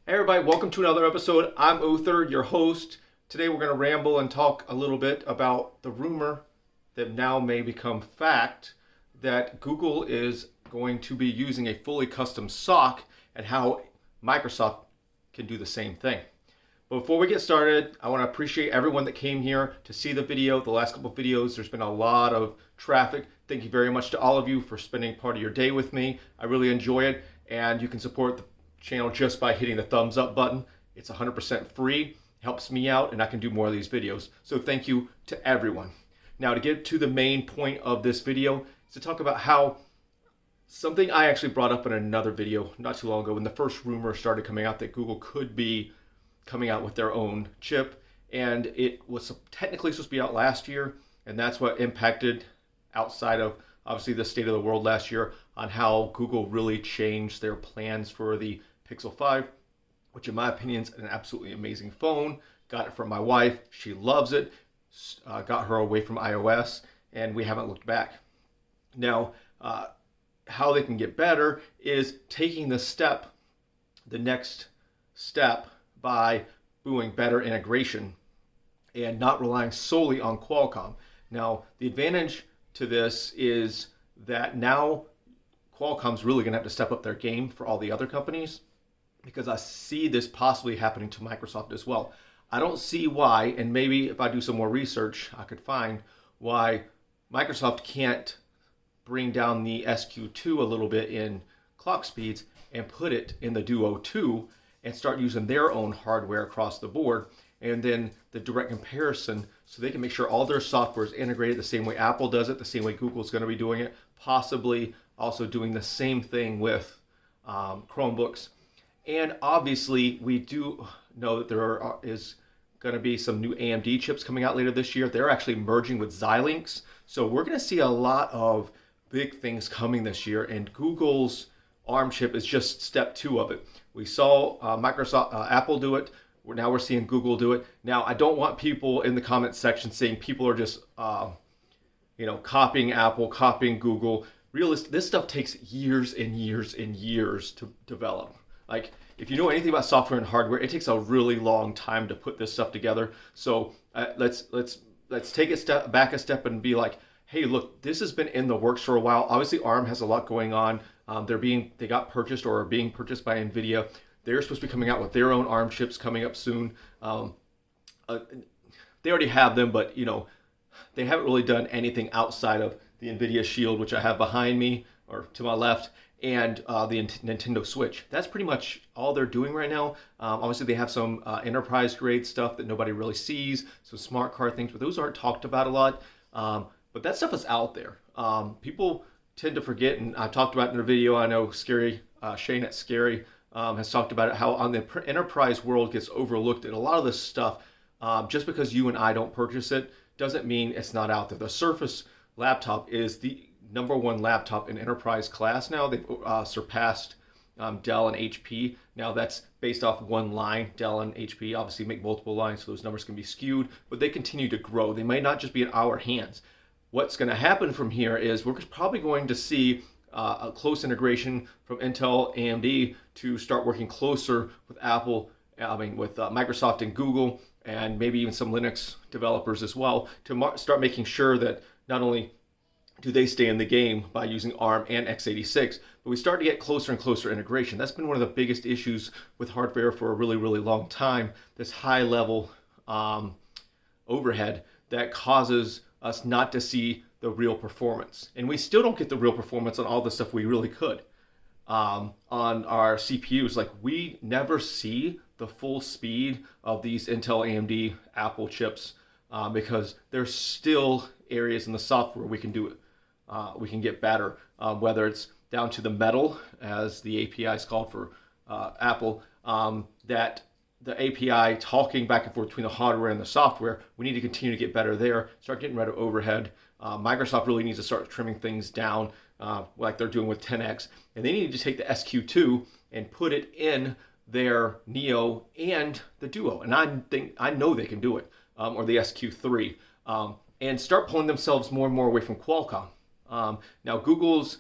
Hey everybody, welcome to another episode. I'm Uther, your host. Today we're going to ramble and talk a little bit about the rumor that now may become fact that Google is going to be using a fully custom SOC and how Microsoft can do the same thing. But before we get started, I want to appreciate everyone that came here to see the video. The last couple of videos, there's been a lot of traffic. Thank you very much to all of you for spending part of your day with me. I really enjoy it, and you can support the channel just by hitting the thumbs up button. It's 100% free, helps me out, and I can do more of these videos. So thank you to everyone. Now to get to the main point of this video is to talk about how something I actually brought up in another video not too long ago when the first rumor started coming out that Google could be coming out with their own chip, and it was technically supposed to be out last year, and that's what impacted outside of obviously the state of the world last year on how Google really changed their plans for the Pixel 5, which in my opinion is an absolutely amazing phone. Got it from my wife. She loves it. Got her away from iOS, and we haven't looked back. Now, how they can get better is taking the next step by doing better integration and not relying solely on Qualcomm. Now, the advantage to this is that now Qualcomm's really going to have to step up their game for all the other companies, because I see this possibly happening to Microsoft as well. I don't see why, and maybe if I do some more research, I could find why Microsoft can't bring down the SQ2 a little bit in clock speeds and put it in the Duo 2 and start using their own hardware across the board, and then the direct comparison so they can make sure all their software is integrated the same way Apple does it, the same way Google's going to be doing it, possibly also doing the same thing with Chromebooks. And obviously, we do know that there is going to be some new AMD chips coming out later this year. They're actually merging with Xilinx. So we're going to see a lot of big things coming this year, and Google's ARM chip is just step 2 of it. We saw Apple do it. Now we're seeing Google do it. Now, I don't want people in the comment section saying people are just copying Apple, copying Google. This stuff takes years and years and years to develop. Like, if you know anything about software and hardware, it takes a really long time to put this stuff together. So let's take a step and be like, hey, look, this has been in the works for a while. Obviously, ARM has a lot going on. They got purchased or are being purchased by NVIDIA. They're supposed to be coming out with their own ARM chips coming up soon. They already have them, but they haven't really done anything outside of the NVIDIA Shield, which I have behind me or to my left, and the Nintendo Switch. That's pretty much all they're doing right now. Obviously, they have some enterprise grade stuff that nobody really sees, some smart card things, but those aren't talked about a lot. But that stuff is out there. People tend to forget, and I talked about it in a video. I know Shane at Scary has talked about it, how on the enterprise world gets overlooked, and a lot of this stuff, just because you and I don't purchase it, doesn't mean it's not out there. The Surface laptop is the #1 laptop in enterprise class now. They've surpassed Dell and HP. Now that's based off one line. Dell and HP obviously make multiple lines, so those numbers can be skewed, but they continue to grow. They may not just be in our hands. What's going to happen from here is we're probably going to see a close integration from Intel, AMD to start working closer with with Microsoft and Google, and maybe even some Linux developers as well, to start making sure that not only do they stay in the game by using ARM and x86, but we start to get closer and closer integration. That's been one of the biggest issues with hardware for a really, really long time, this high level overhead that causes us not to see the real performance. And we still don't get the real performance on all the stuff we really could. On our CPUs, like, we never see the full speed of these Intel, AMD, Apple chips because there's still areas in the software we can do it. We can get better, whether it's down to the metal, as the API is called for Apple, that the API talking back and forth between the hardware and the software, we need to continue to get better there, start getting rid of overhead. Microsoft really needs to start trimming things down like they're doing with 10X. And they need to take the SQ2 and put it in their Neo and the Duo. And I know they can do it, or the SQ3, and start pulling themselves more and more away from Qualcomm. Now, Google's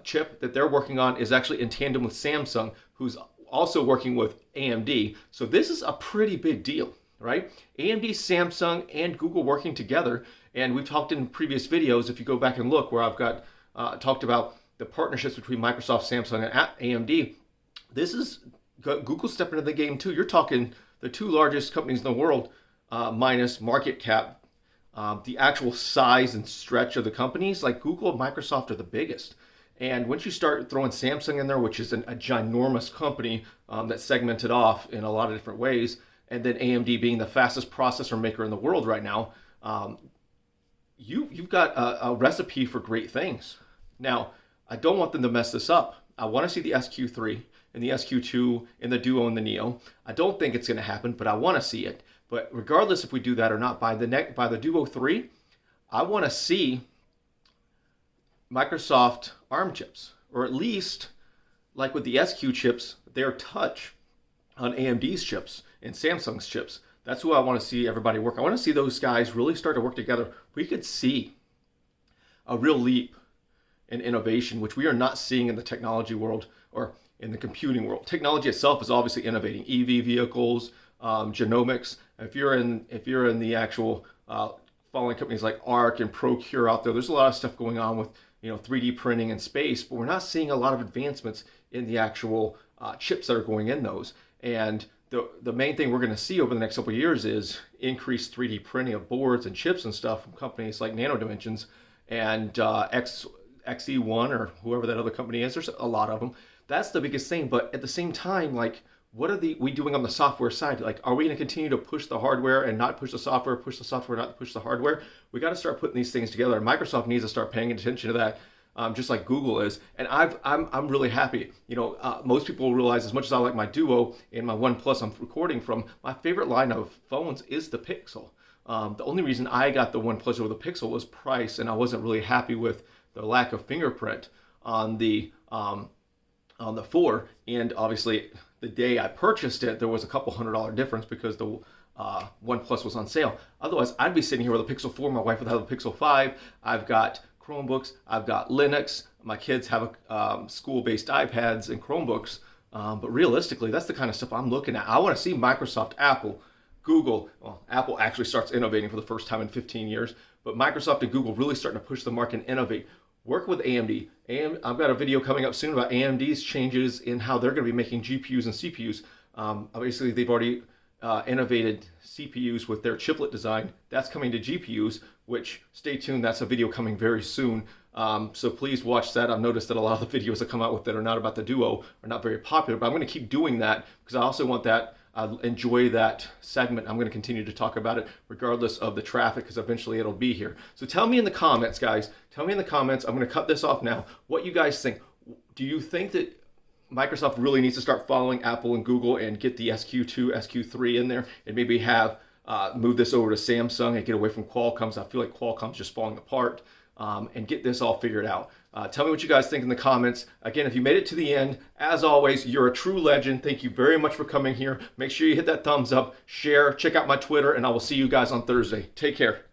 chip that they're working on is actually in tandem with Samsung, who's also working with AMD. So this is a pretty big deal, right? AMD, Samsung, and Google working together. And we've talked in previous videos, if you go back and look, where I've got talked about the partnerships between Microsoft, Samsung, and AMD. This is Google stepping into the game too. You're talking the two largest companies in the world, minus market cap. The actual size and stretch of the companies, like Google and Microsoft, are the biggest. And once you start throwing Samsung in there, which is a ginormous company that's segmented off in a lot of different ways, and then AMD being the fastest processor maker in the world right now, you've got a recipe for great things. Now, I don't want them to mess this up. I want to see the SQ3 and the SQ2 and the Duo and the Neo. I don't think it's going to happen, but I want to see it. But regardless if we do that or not, by the Duo 3, I want to see Microsoft ARM chips, or at least, like with the SQ chips, their touch on AMD's chips and Samsung's chips. That's who I want to see everybody work. I want to see those guys really start to work together. We could see a real leap in innovation, which we are not seeing in the technology world or in the computing world. Technology itself is obviously innovating. EV vehicles, genomics. If you're in the actual following companies like ARC and Procure out there, there's a lot of stuff going on with 3D printing and space, but we're not seeing a lot of advancements in the actual chips that are going in those. And the main thing we're going to see over the next couple of years is increased 3D printing of boards and chips and stuff from companies like Nano Dimensions and XE1 or whoever that other company is. There's a lot of them. That's the biggest thing. But at the same time, like, what are we doing on the software side? Like, are we going to continue to push the hardware and not push the software, not push the hardware? We got to start putting these things together. And Microsoft needs to start paying attention to that, just like Google is. And I'm really happy. Most people realize, as much as I like my Duo and my OnePlus I'm recording from, my favorite line of phones is the Pixel. The only reason I got the OnePlus over the Pixel was price, and I wasn't really happy with the lack of fingerprint on the 4. And obviously, the day I purchased it, there was a couple $100 difference because the OnePlus was on sale. Otherwise, I'd be sitting here with a Pixel 4. My wife would have a Pixel 5. I've got Chromebooks. I've got Linux. My kids have school-based iPads and Chromebooks. But realistically, that's the kind of stuff I'm looking at. I want to see Microsoft, Apple, Google. Well, Apple actually starts innovating for the first time in 15 years. But Microsoft and Google really starting to push the market and innovate. Work with AMD. I've got a video coming up soon about AMD's changes in how they're going to be making GPUs and CPUs. Obviously, they've already innovated CPUs with their chiplet design. That's coming to GPUs, which, stay tuned, that's a video coming very soon. So please watch that. I've noticed that a lot of the videos that come out with that are not about the Duo are not very popular, but I'm going to keep doing that because I also want that. I enjoy that segment. I'm going to continue to talk about it regardless of the traffic because eventually it'll be here. So tell me in the comments, guys. Tell me in the comments. I'm going to cut this off now. What you guys think. Do you think that Microsoft really needs to start following Apple and Google and get the SQ2, SQ3 in there and maybe have move this over to Samsung and get away from Qualcomm's? I feel like Qualcomm's just falling apart. And get this all figured out. Tell me what you guys think in the comments. Again, if you made it to the end, as always, you're a true legend. Thank you very much for coming here. Make sure you hit that thumbs up, share, check out my Twitter, and I will see you guys on Thursday. Take care.